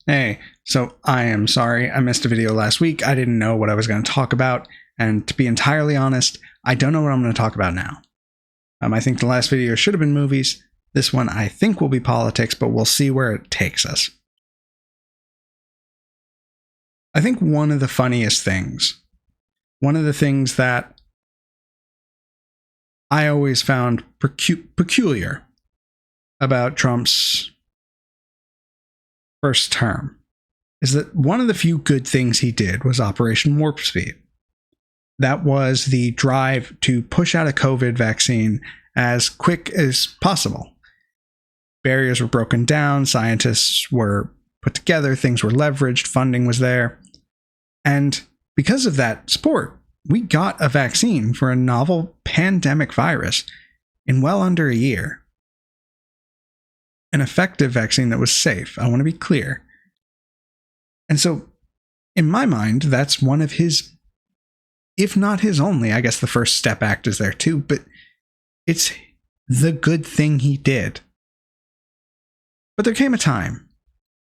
Hey, so I am sorry I missed a video last week. I didn't know what I was going to talk about, and to be entirely honest, I don't know what I'm going to talk about now. I think the last video should have been movies. This one I think will be politics, but we'll see where it takes us. I think one of the funniest things, one of the things that I always found peculiar about Trump's first term is that one of the few good things he did was Operation Warp Speed. That was the drive to push out a COVID vaccine as quick as possible. Barriers were broken down, scientists were put together, things were leveraged, funding was there. And because of that support, we got a vaccine for a novel pandemic virus in well under a year. An effective vaccine that was safe, I want to be clear. And so, in my mind, that's one of his, if not his only, I guess the First Step Act is there too, but it's the good thing he did. But there came a time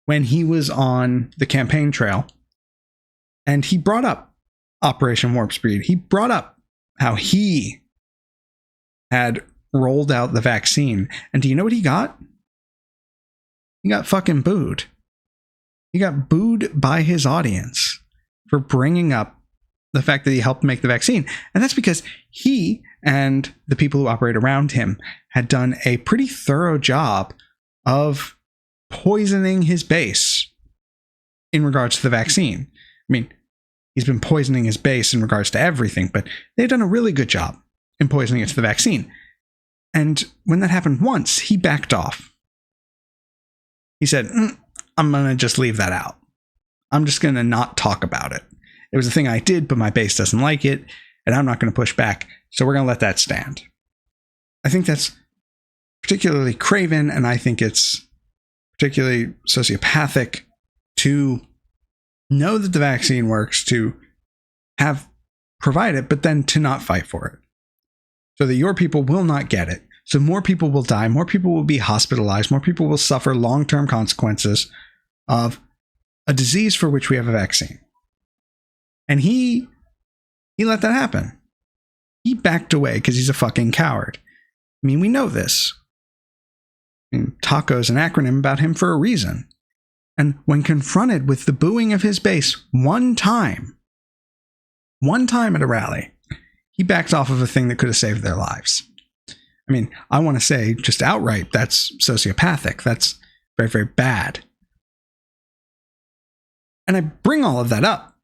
when he was on the campaign trail and he brought up Operation Warp Speed. He brought up how he had rolled out the vaccine. And do you know what he got? He got fucking booed. He got booed by his audience for bringing up the fact that he helped make the vaccine. And that's because he and the people who operate around him had done a pretty thorough job of poisoning his base in regards to the vaccine. I mean, he's been poisoning his base in regards to everything, but they've done a really good job in poisoning it to the vaccine. And when that happened once, he backed off. He said, I'm going to just leave that out. I'm just going to not talk about it. It was a thing I did, but my base doesn't like it, and I'm not going to push back, so we're going to let that stand. I think that's particularly craven, and I think it's particularly sociopathic to know that the vaccine works, to have provide it, but then to not fight for it. So that your people will not get it. So more people will die, more people will be hospitalized, more people will suffer long-term consequences of a disease for which we have a vaccine. And he let that happen. He backed away because he's a fucking coward. I mean, we know this. I mean, TACO's an acronym about him for a reason. And when confronted with the booing of his base one time at a rally, he backed off of a thing that could have saved their lives. I mean, I want to say just outright, that's sociopathic. That's very, very bad. And I bring all of that up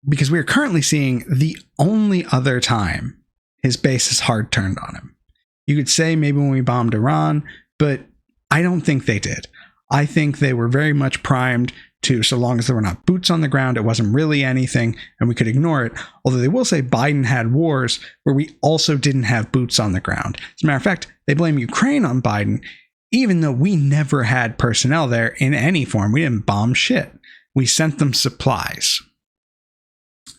because we are currently seeing the only other time his base is hard turned on him. You could say maybe when we bombed Iran, but I don't think they did. I think they were very much primed to, so long as there were not boots on the ground, it wasn't really anything, and we could ignore it. Although they will say Biden had wars where we also didn't have boots on the ground. As a matter of fact, they blame Ukraine on Biden, even though we never had personnel there in any form. We didn't bomb shit. We sent them supplies.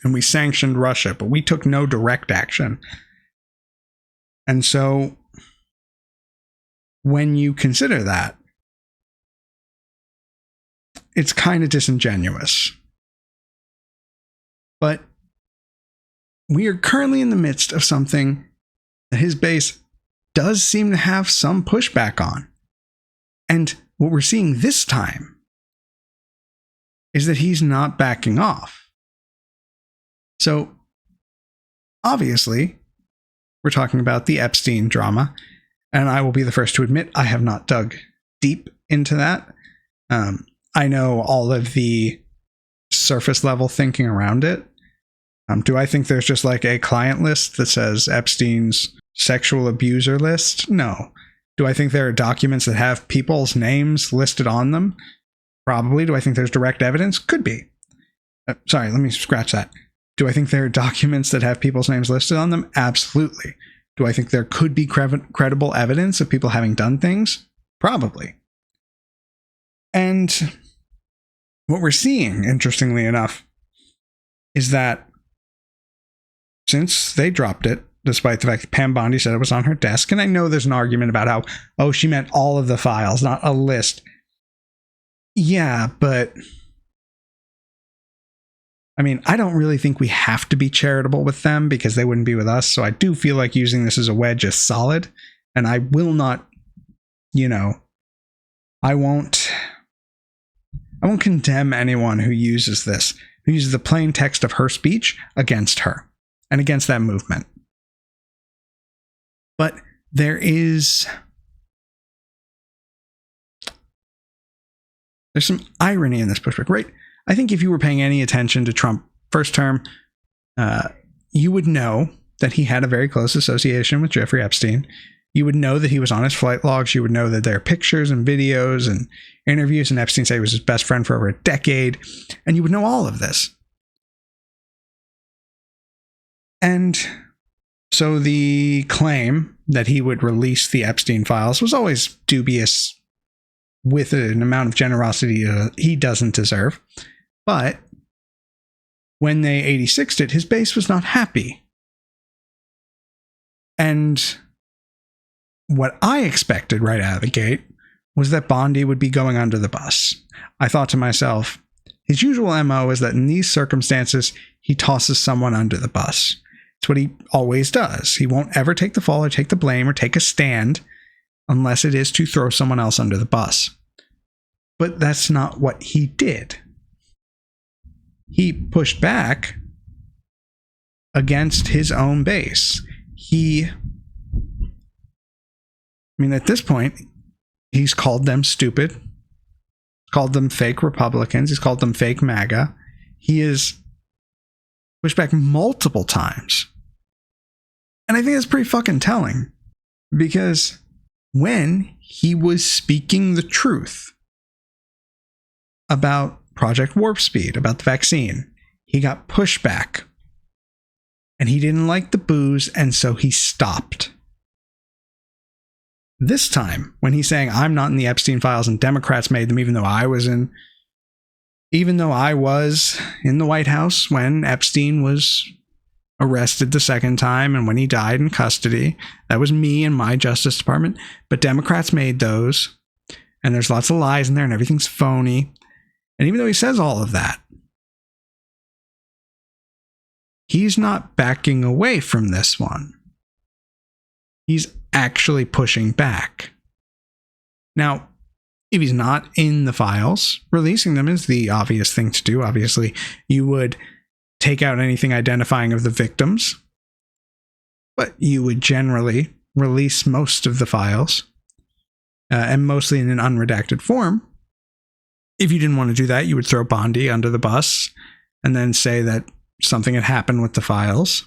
And we sanctioned Russia, but we took no direct action. And so, when you consider that, it's kind of disingenuous. But we are currently in the midst of something that his base does seem to have some pushback on. And what we're seeing this time is that he's not backing off. So, obviously, we're talking about the Epstein drama, and I will be the first to admit I have not dug deep into that. I know all of the surface level thinking around it. Do I think there's just like a client list that says Epstein's sexual abuser list? No. Do I think there are documents that have people's names listed on them? Probably. Do I think there's direct evidence? Could be. Sorry, let me scratch that. Do I think there are documents that have people's names listed on them? Absolutely. Do I think there could be credible evidence of people having done things? Probably. And what we're seeing, interestingly enough, is that since they dropped it, despite the fact that Pam Bondi said it was on her desk, and I know there's an argument about how, oh, she meant all of the files, not a list. Yeah, but I mean, I don't really think we have to be charitable with them because they wouldn't be with us. So I do feel like using this as a wedge is solid. And I will not, I won't condemn anyone who uses this, who uses the plain text of her speech against her and against that movement. But there's some irony in this pushback, right? I think if you were paying any attention to Trump first term, you would know that he had a very close association with Jeffrey Epstein. You would know that he was on his flight logs. You would know that there are pictures and videos and interviews, and Epstein said he was his best friend for over a decade. And you would know all of this. And so the claim that he would release the Epstein files was always dubious, with an amount of generosity he doesn't deserve. But when they 86'd it, his base was not happy. And what I expected right out of the gate was that Bondi would be going under the bus. I thought to myself, his usual MO is that in these circumstances, he tosses someone under the bus. It's what he always does. He won't ever take the fall or take the blame or take a stand unless it is to throw someone else under the bus. But that's not what he did. He pushed back against his own base. At this point, he's called them stupid, called them fake Republicans, he's called them fake MAGA. He has pushed back multiple times. And I think that's pretty fucking telling, because when he was speaking the truth about Project Warp Speed, about the vaccine, he got pushback. And he didn't like the booze, and so he stopped. This time, when he's saying, I'm not in the Epstein files and Democrats made them, even though I was in the White House when Epstein was arrested the second time and when he died in custody, that was me and my Justice Department. But Democrats made those, and there's lots of lies in there and everything's phony. And even though he says all of that, he's not backing away from this one. He's actually pushing back. Now, if he's not in the files, releasing them is the obvious thing to do. Obviously, you would take out anything identifying of the victims, but you would generally release most of the files, and mostly in an unredacted form. If you didn't want to do that, you would throw Bondi under the bus and then say that something had happened with the files.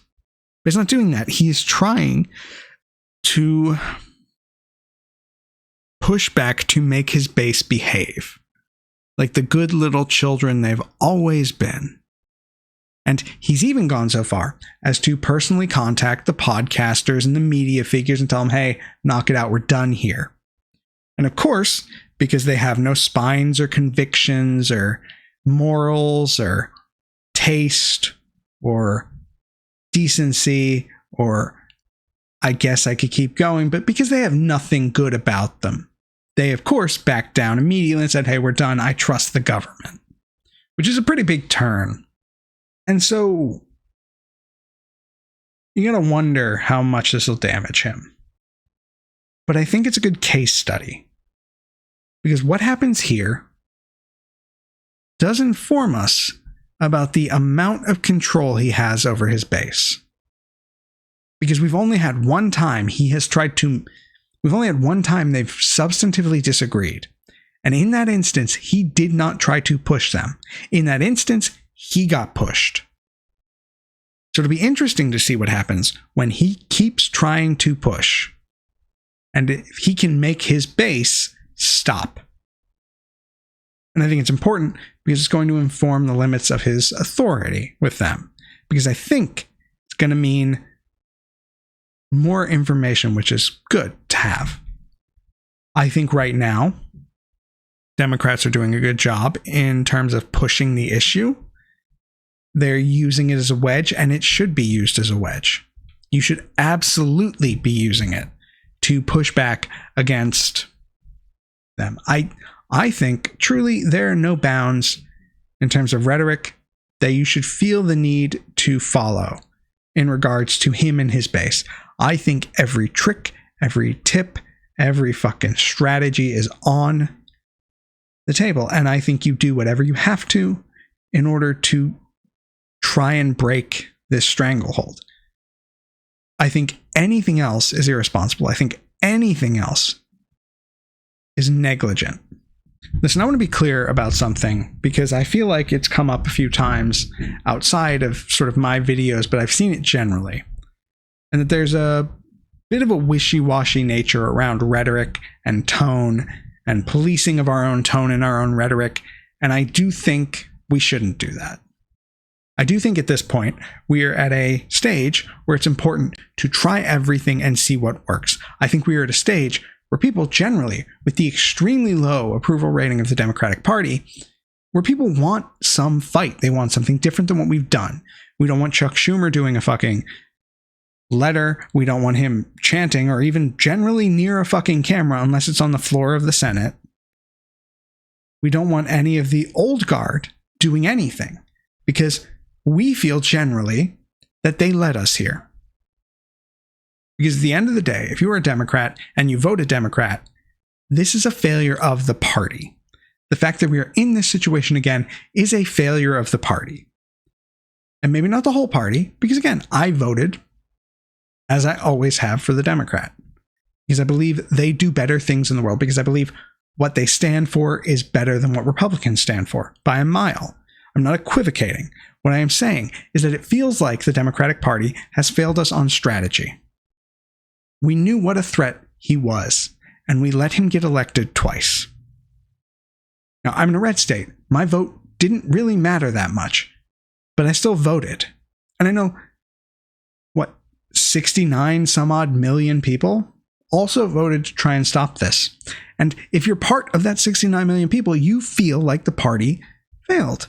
But he's not doing that. He's trying to push back to make his base behave like the good little children they've always been. And he's even gone so far as to personally contact the podcasters and the media figures and tell them, hey, knock it out, we're done here. And of course, because they have no spines or convictions or morals or taste or decency, or I guess I could keep going, but because they have nothing good about them, they of course backed down immediately and said, hey, we're done. I trust the government, which is a pretty big turn. And so you gotta wonder how much this will damage him. But I think it's a good case study, because what happens here does inform us about the amount of control he has over his base. Because we've only had one time they've substantively disagreed. And in that instance, he did not try to push them. In that instance, he got pushed. So it'll be interesting to see what happens when he keeps trying to push, and if he can make his base stop. And I think it's important because it's going to inform the limits of his authority with them. Because I think it's going to mean more information, which is good to have. I think right now, Democrats are doing a good job in terms of pushing the issue. They're using it as a wedge, and it should be used as a wedge. You should absolutely be using it to push back against them. I think truly there are no bounds in terms of rhetoric that you should feel the need to follow in regards to him and his base. I think every trick, every tip, every fucking strategy is on the table. And I think you do whatever you have to in order to try and break this stranglehold. I think anything else is irresponsible. I think anything else is negligent. Listen, I want to be clear about something because I feel like it's come up a few times outside of sort of my videos, but I've seen it generally. And that there's a bit of a wishy-washy nature around rhetoric and tone and policing of our own tone and our own rhetoric. And I do think we shouldn't do that. I do think at this point, we are at a stage where it's important to try everything and see what works. I think we are at a stage where people generally, with the extremely low approval rating of the Democratic Party, where people want some fight. They want something different than what we've done. We don't want Chuck Schumer doing a fucking letter. We don't want him chanting or even generally near a fucking camera unless it's on the floor of the Senate. We don't want any of the old guard doing anything because we feel generally that they led us here. Because at the end of the day, if you are a Democrat and you vote a Democrat, this is a failure of the party. The fact that we are in this situation again is a failure of the party. And maybe not the whole party, because again, I voted, as I always have, for the Democrat. Because I believe they do better things in the world, because I believe what they stand for is better than what Republicans stand for, by a mile. I'm not equivocating. What I am saying is that it feels like the Democratic Party has failed us on strategy. We knew what a threat he was, and we let him get elected twice. Now, I'm in a red state. My vote didn't really matter that much, but I still voted. And I know, 69 some odd million people also voted to try and stop this. And if you're part of that 69 million people, you feel like the party failed.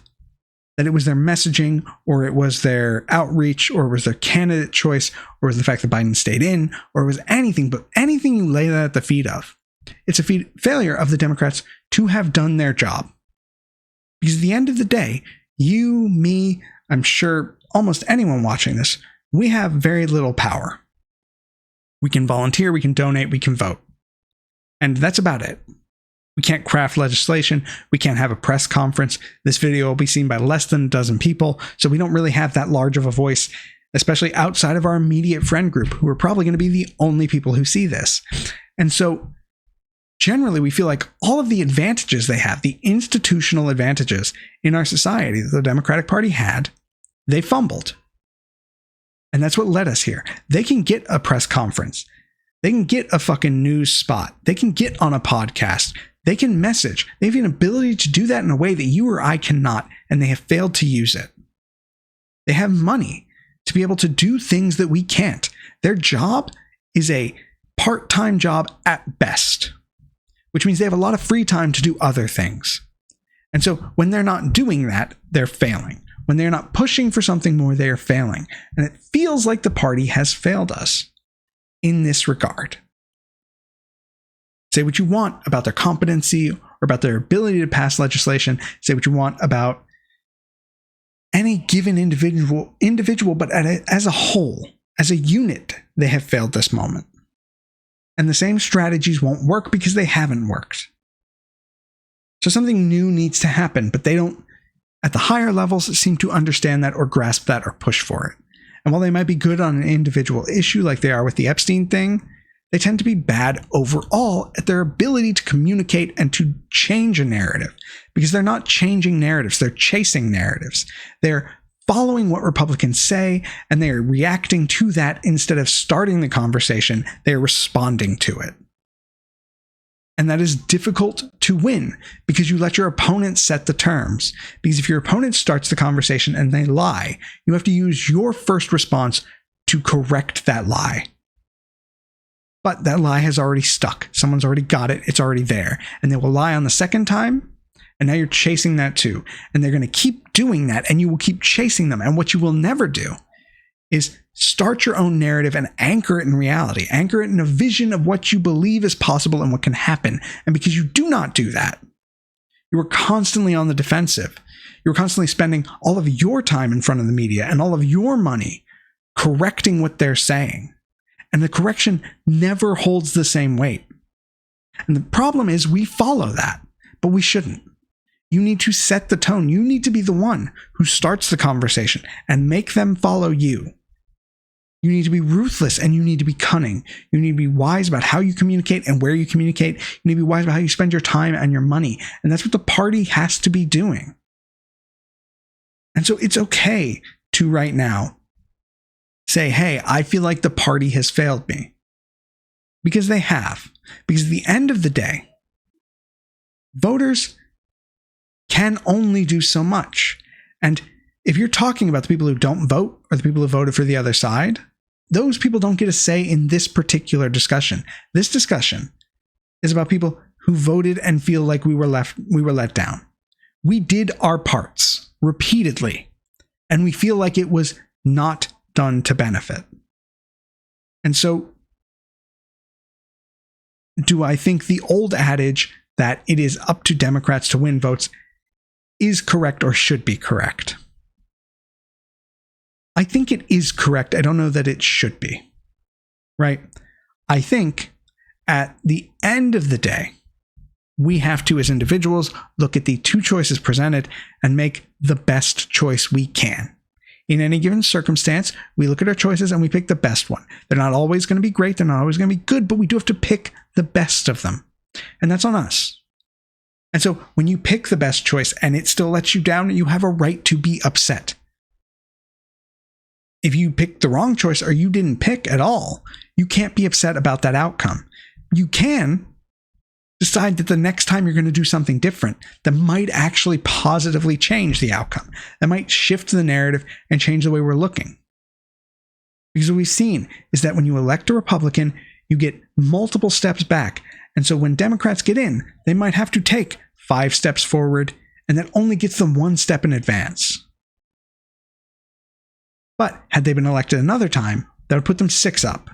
That it was their messaging, or it was their outreach, or it was their candidate choice, or it was the fact that Biden stayed in, or it was anything, but anything you lay that at the feet of. It's a failure of the Democrats to have done their job. Because at the end of the day, you, me, I'm sure almost anyone watching this, we have very little power. We can volunteer, we can donate, we can vote. And that's about it. We can't craft legislation. We can't have a press conference. This video will be seen by less than a dozen people, so we don't really have that large of a voice, especially outside of our immediate friend group, who are probably going to be the only people who see this. And so generally, we feel like all of the advantages they have, the institutional advantages in our society that the Democratic Party had, they fumbled. And that's what led us here. They can get a press conference. They can get a fucking news spot. They can get on a podcast. They can message. They have an ability to do that in a way that you or I cannot, and they have failed to use it. They have money to be able to do things that we can't. Their job is a part-time job at best, which means they have a lot of free time to do other things. And so when they're not doing that, they're failing. When they're not pushing for something more, they are failing. And it feels like the party has failed us in this regard. Say what you want about their competency or about their ability to pass legislation. Say what you want about any given individual, but as a whole, as a unit, they have failed this moment. And the same strategies won't work because they haven't worked. So something new needs to happen, but they don't, at the higher levels, seem to understand that or grasp that or push for it. And while they might be good on an individual issue like they are with the Epstein thing, they tend to be bad overall at their ability to communicate and to change a narrative, because they're not changing narratives, they're chasing narratives. They're following what Republicans say, and they are reacting to that instead of starting the conversation. They are responding to it. And that is difficult to win because you let your opponent set the terms. Because if your opponent starts the conversation and they lie, you have to use your first response to correct that lie. But that lie has already stuck. Someone's already got it. It's already there. And they will lie on the second time. And now you're chasing that too. And they're going to keep doing that. And you will keep chasing them. And what you will never do is start your own narrative and anchor it in reality. Anchor it in a vision of what you believe is possible and what can happen. And because you do not do that, You were constantly on the defensive. You were constantly spending all of your time in front of the media and all of your money correcting what they're saying. And the correction never holds the same weight. And the problem is we follow that, but we shouldn't. You need to set the tone. You need to be the one who starts the conversation and make them follow you. You need to be ruthless and you need to be cunning. You need to be wise about how you communicate and where you communicate. You need to be wise about how you spend your time and your money. And that's what the party has to be doing. And so it's okay to right now say, hey, I feel like the party has failed me. Because they have. Because at the end of the day, voters can only do so much. And if you're talking about the people who don't vote or the people who voted for the other side, those people don't get a say in this particular discussion. This discussion is about people who voted and feel like we were let down. We did our parts repeatedly, and we feel like it was not done to benefit. And so, do I think the old adage that it is up to Democrats to win votes is correct or should be correct? I think it is correct. I don't know that it should be. Right? I think at the end of the day, we have to, as individuals, look at the two choices presented and make the best choice we can. In any given circumstance, we look at our choices and we pick the best one. They're not always going to be great. They're not always going to be good, but we do have to pick the best of them. And that's on us. And so when you pick the best choice and it still lets you down, you have a right to be upset. If you picked the wrong choice or you didn't pick at all, you can't be upset about that outcome. You can decide that the next time you're going to do something different that might actually positively change the outcome, that might shift the narrative and change the way we're looking. Because what we've seen is that when you elect a Republican, you get multiple steps back. And so when Democrats get in, they might have to take 5 steps forward, and that only gets them 1 step in advance. But had they been elected another time, that would put them 6 up,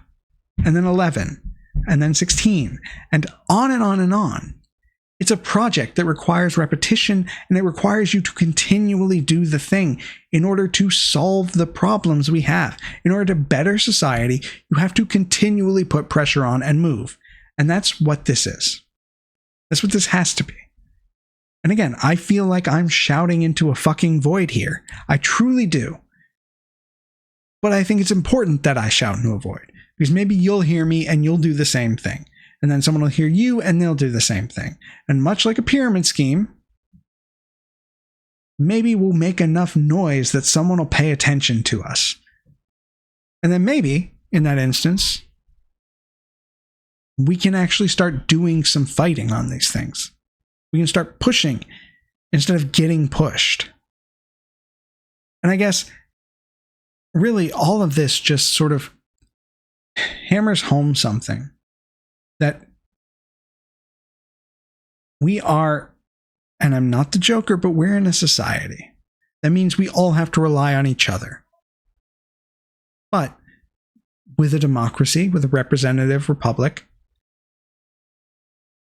and then 11, and then 16, and on and on and on. It's a project that requires repetition, and it requires you to continually do the thing in order to solve the problems we have. In order to better society, you have to continually put pressure on and move. And that's what this is. That's what this has to be. And again, I feel like I'm shouting into a fucking void here. I truly do. But I think it's important that I shout into a void, because maybe you'll hear me and you'll do the same thing. And then someone will hear you and they'll do the same thing. And much like a pyramid scheme, maybe we'll make enough noise that someone will pay attention to us. And then maybe, in that instance, we can actually start doing some fighting on these things. We can start pushing instead of getting pushed. And I guess really all of this just sort of hammers home something, that we are, and I'm not the Joker, but we're in a society. That means we all have to rely on each other. But with a democracy, with a representative republic,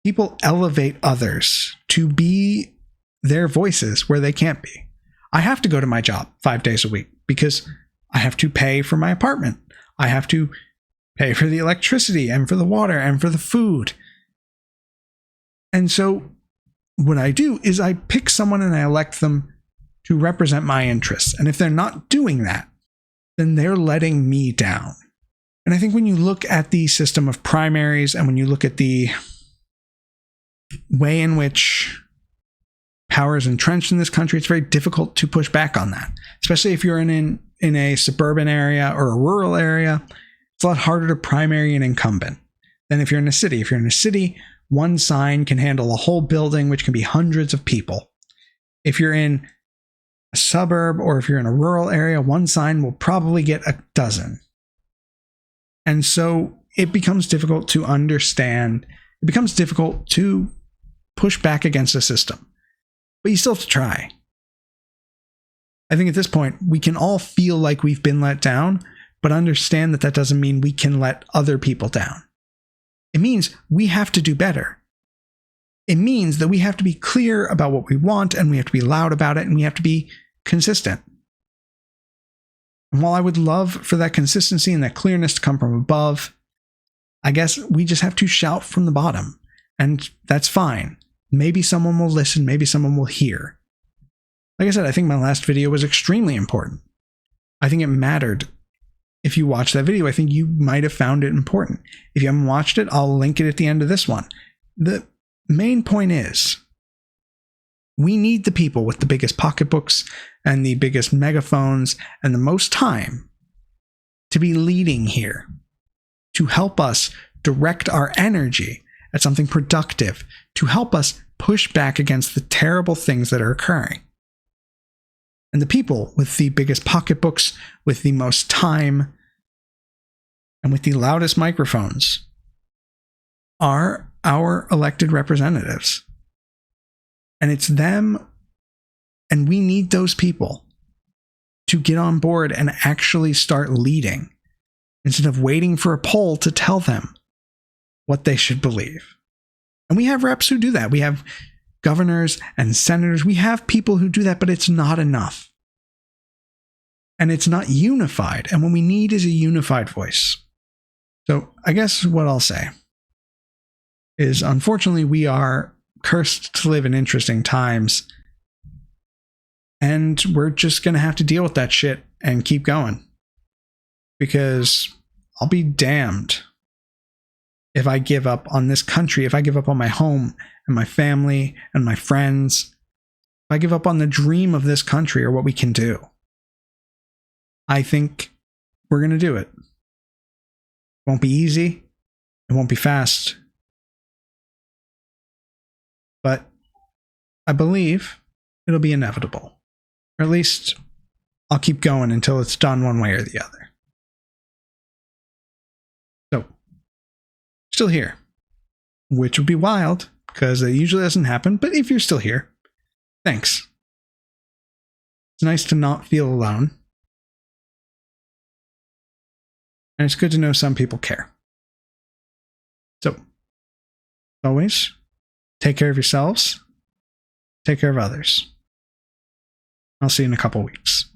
people elevate others to be their voices where they can't be. I have to go to my job 5 days a week because I have to pay for my apartment. I have to pay for the electricity and for the water and for the food. And so what I do is I pick someone and I elect them to represent my interests. And if they're not doing that, then they're letting me down. And I think when you look at the system of primaries and when you look at the way in which power is entrenched in this country, it's very difficult to push back on that, especially if you're in a suburban area or a rural area. It's a lot harder to primary an incumbent than if you're in a city. If you're in a city, one sign can handle a whole building, which can be hundreds of people. If you're in a suburb or if you're in a rural area, one sign will probably get a dozen. And so it becomes difficult to understand. It becomes difficult to push back against a system. But you still have to try. I think at this point, we can all feel like we've been let down, but understand that that doesn't mean we can let other people down. It means we have to do better. it means that we have to be clear about what we want, and we have to be loud about it, and we have to be consistent. And while I would love for that consistency and that clearness to come from above, I guess we just have to shout from the bottom, and that's fine. Maybe someone will listen, maybe someone will hear. Like I said, I think my last video was extremely important. I think it mattered. If you watched that video, I think you might have found it important. If you haven't watched it, I'll link it at the end of this one. The main point is, we need the people with the biggest pocketbooks and the biggest megaphones and the most time to be leading here, to help us direct our energy at something productive, to help us push back against the terrible things that are occurring. And the people with the biggest pocketbooks, with the most time, and with the loudest microphones are our elected representatives. And it's them, and we need those people to get on board and actually start leading, instead of waiting for a poll to tell them what they should believe. And we have reps who do that. We have governors and senators. We have people who do that, but it's not enough. And it's not unified. And what we need is a unified voice. So I guess what I'll say is, unfortunately, we are cursed to live in interesting times. And we're just going to have to deal with that shit and keep going. Because I'll be damned if I give up on this country, if I give up on my home and my family and my friends, if I give up on the dream of this country or what we can do. I think we're going to do it. It won't be easy. It won't be fast. But I believe it'll be inevitable. Or at least I'll keep going until it's done one way or the other. So, still here. Which would be wild, because it usually doesn't happen. But if you're still here, thanks. It's nice to not feel alone. And it's good to know some people care. So, as always, take care of yourselves. Take care of others. I'll see you in a couple weeks.